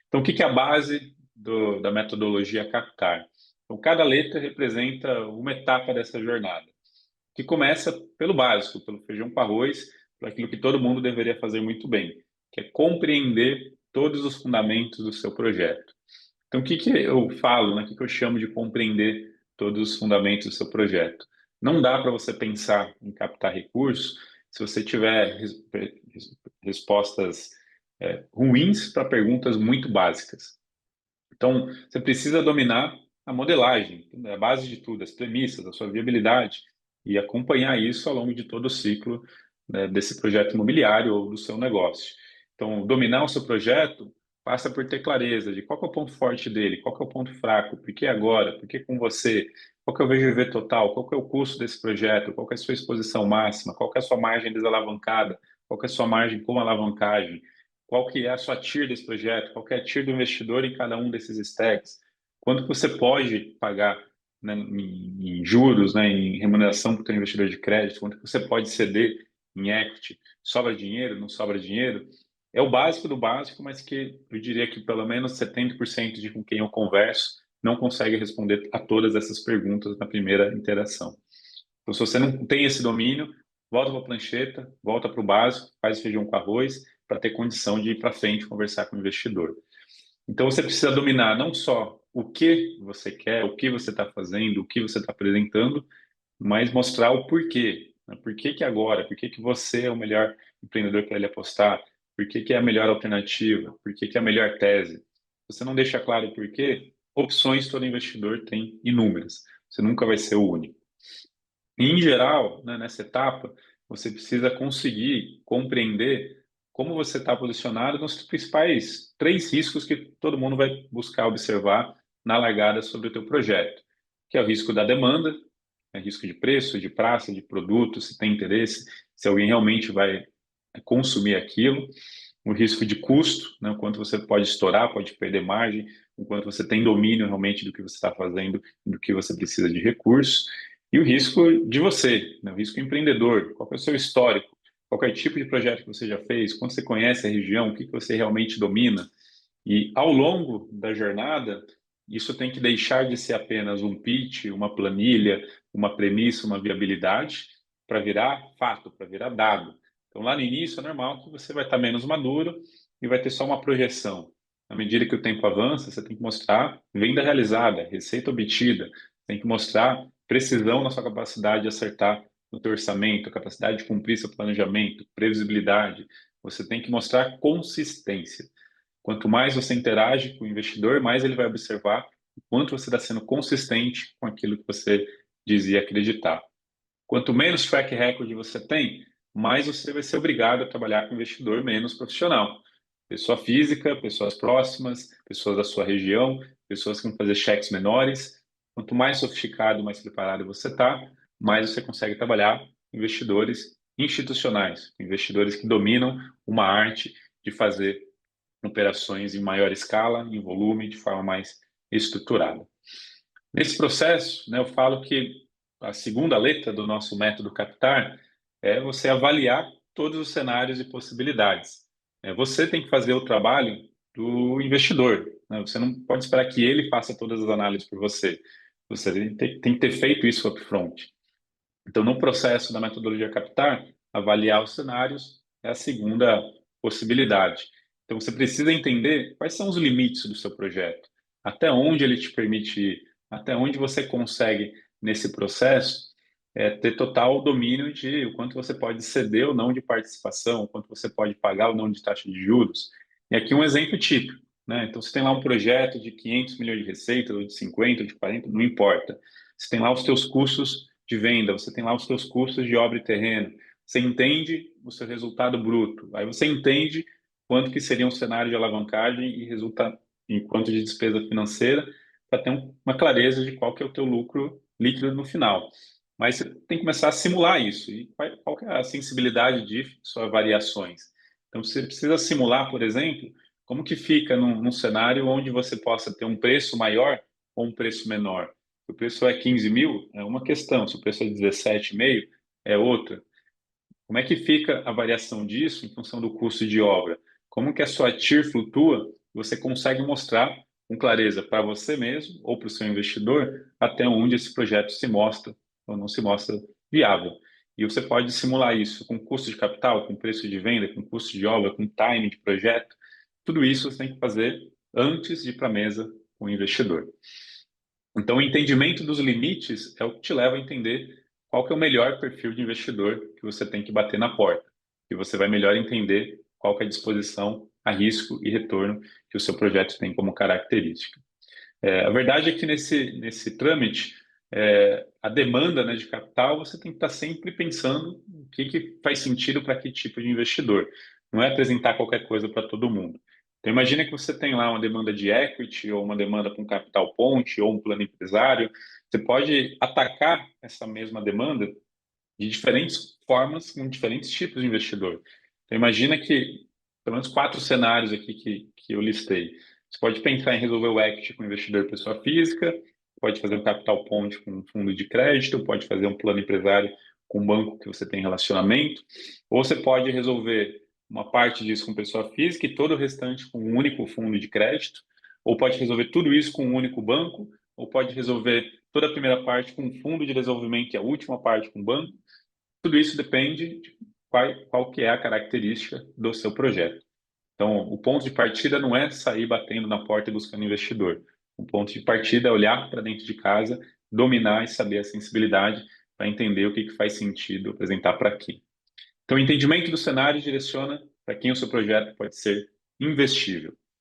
Então, o que que é a base da metodologia Captar? Então, cada letra representa uma etapa dessa jornada, que começa pelo básico, pelo feijão com arroz, por aquilo que todo mundo deveria fazer muito bem, que é compreender todos os fundamentos do seu projeto. Então, o que que eu falo, né? O que que eu chamo de compreender todos os fundamentos do seu projeto? Não dá para você pensar em captar recursos se você tiver respostas ruins para perguntas muito básicas. Então, você precisa dominar a modelagem, a base de tudo, as premissas, a sua viabilidade, e acompanhar isso ao longo de todo o ciclo, né, desse projeto imobiliário ou do seu negócio. Então, dominar o seu projeto passa por ter clareza de qual que é o ponto forte dele, qual que é o ponto fraco, por que agora, por que com você, qual que é o VGV total, qual que é o custo desse projeto, qual que é a sua exposição máxima, qual que é a sua margem desalavancada, qual que é a sua margem com alavancagem, qual que é a sua TIR desse projeto, qual que é a TIR do investidor em cada um desses stacks, quanto que você pode pagar, né, em juros, né, em remuneração para o seu investidor de crédito, quanto que você pode ceder em equity, sobra dinheiro, não sobra dinheiro, é o básico do básico, mas que eu diria que pelo menos 70% de com quem eu converso não consegue responder a todas essas perguntas na primeira interação. Então, se você não tem esse domínio, volta para a prancheta, volta para o básico, faz feijão com arroz, para ter condição de ir para frente conversar com o investidor. Então, você precisa dominar não só o que você quer, o que você está fazendo, o que você está apresentando, mas mostrar o porquê. Né? Por que que agora? Por que que você é o melhor empreendedor para ele apostar? Por que que é a melhor alternativa? Por que que é a melhor tese? Se você não deixa claro o porquê, opções todo investidor tem inúmeras. Você nunca vai ser o único. Em geral, né, nessa etapa, você precisa conseguir compreender como você está posicionado nos principais três riscos que todo mundo vai buscar observar na largada sobre o teu projeto, que é o risco da demanda, né, risco de preço, de praça, de produto, se tem interesse, se alguém realmente vai consumir aquilo, o risco de custo, né, o quanto você pode estourar, pode perder margem, o quanto você tem domínio realmente do que você está fazendo, do que você precisa de recursos, e o risco de você, né, o risco empreendedor, qual é o seu histórico, qual é o tipo de projeto que você já fez, quanto você conhece a região, o que que você realmente domina, e ao longo da jornada, isso tem que deixar de ser apenas um pitch, uma planilha, uma premissa, uma viabilidade, para virar fato, para virar dado. Então, lá no início, é normal que você vai estar menos maduro e vai ter só uma projeção. À medida que o tempo avança, você tem que mostrar venda realizada, receita obtida, tem que mostrar precisão na sua capacidade de acertar no teu orçamento, capacidade de cumprir seu planejamento, previsibilidade. Você tem que mostrar consistência. Quanto mais você interage com o investidor, mais ele vai observar o quanto você está sendo consistente com aquilo que você dizia acreditar. Quanto menos track record você tem, mais você vai ser obrigado a trabalhar com investidor menos profissional. Pessoa física, pessoas próximas, pessoas da sua região, pessoas que vão fazer cheques menores. Quanto mais sofisticado, mais preparado você está, mais você consegue trabalhar com investidores institucionais, investidores que dominam uma arte de fazer operações em maior escala, em volume, de forma mais estruturada. Nesse processo, né, eu falo que a segunda letra do nosso método Captar é você avaliar todos os cenários e possibilidades. Você tem que fazer o trabalho do investidor, né? Você não pode esperar que ele faça todas as análises por você. Você tem que ter feito isso upfront. Então, no processo da metodologia Captar, avaliar os cenários é a segunda possibilidade. Então, você precisa entender quais são os limites do seu projeto, até onde ele te permite ir, até onde você consegue, nesse processo, ter total domínio de o quanto você pode ceder ou não de participação, o quanto você pode pagar ou não de taxa de juros. E aqui um exemplo típico, né? Então, você tem lá um projeto de 500 milhões de receita, ou de 50, ou de 40, não importa. Você tem lá os teus custos de venda, você tem lá os seus custos de obra e terreno, você entende o seu resultado bruto, aí você entende quanto que seria um cenário de alavancagem e resulta em quanto de despesa financeira, para ter uma clareza de qual que é o teu lucro líquido no final. Mas você tem que começar a simular isso, e qual que é a sensibilidade de suas variações. Então, você precisa simular, por exemplo, como que fica num cenário onde você possa ter um preço maior ou um preço menor. Se o preço é 15 mil, é uma questão. Se o preço é 17,5, é outra. Como é que fica a variação disso em função do custo de obra? Como que a sua TIR flutua você consegue mostrar com clareza para você mesmo ou para o seu investidor até onde esse projeto se mostra ou não se mostra viável. E você pode simular isso com custo de capital, com preço de venda, com custo de obra, com timing de projeto. Tudo isso você tem que fazer antes de ir para a mesa com o investidor. Então, o entendimento dos limites é o que te leva a entender qual que é o melhor perfil de investidor que você tem que bater na porta. E você vai melhor entender qual que é a disposição a risco e retorno que o seu projeto tem como característica. A verdade é que nesse trâmite, a demanda, né, de capital, você tem que estar sempre pensando o que faz sentido para que tipo de investidor. Não é apresentar qualquer coisa para todo mundo. Então, imagina que você tem lá uma demanda de equity, ou uma demanda para um capital ponte, ou um plano empresário. Você pode atacar essa mesma demanda de diferentes formas, com diferentes tipos de investidor. Então, imagina que, pelo menos 4 cenários aqui que eu listei. Você pode pensar em resolver o equity com investidor pessoa física, pode fazer um capital ponte com um fundo de crédito, pode fazer um plano empresário com um banco que você tem relacionamento, ou você pode resolver uma parte disso com pessoa física e todo o restante com um único fundo de crédito, ou pode resolver tudo isso com um único banco, ou pode resolver toda a primeira parte com um fundo de desenvolvimento e a última parte com um banco. Tudo isso depende de qual que é a característica do seu projeto. Então, o ponto de partida não é sair batendo na porta e buscando investidor. O ponto de partida é olhar para dentro de casa, dominar e saber a sensibilidade para entender o que faz sentido apresentar para quem. Então, o entendimento do cenário direciona para quem o seu projeto pode ser investível.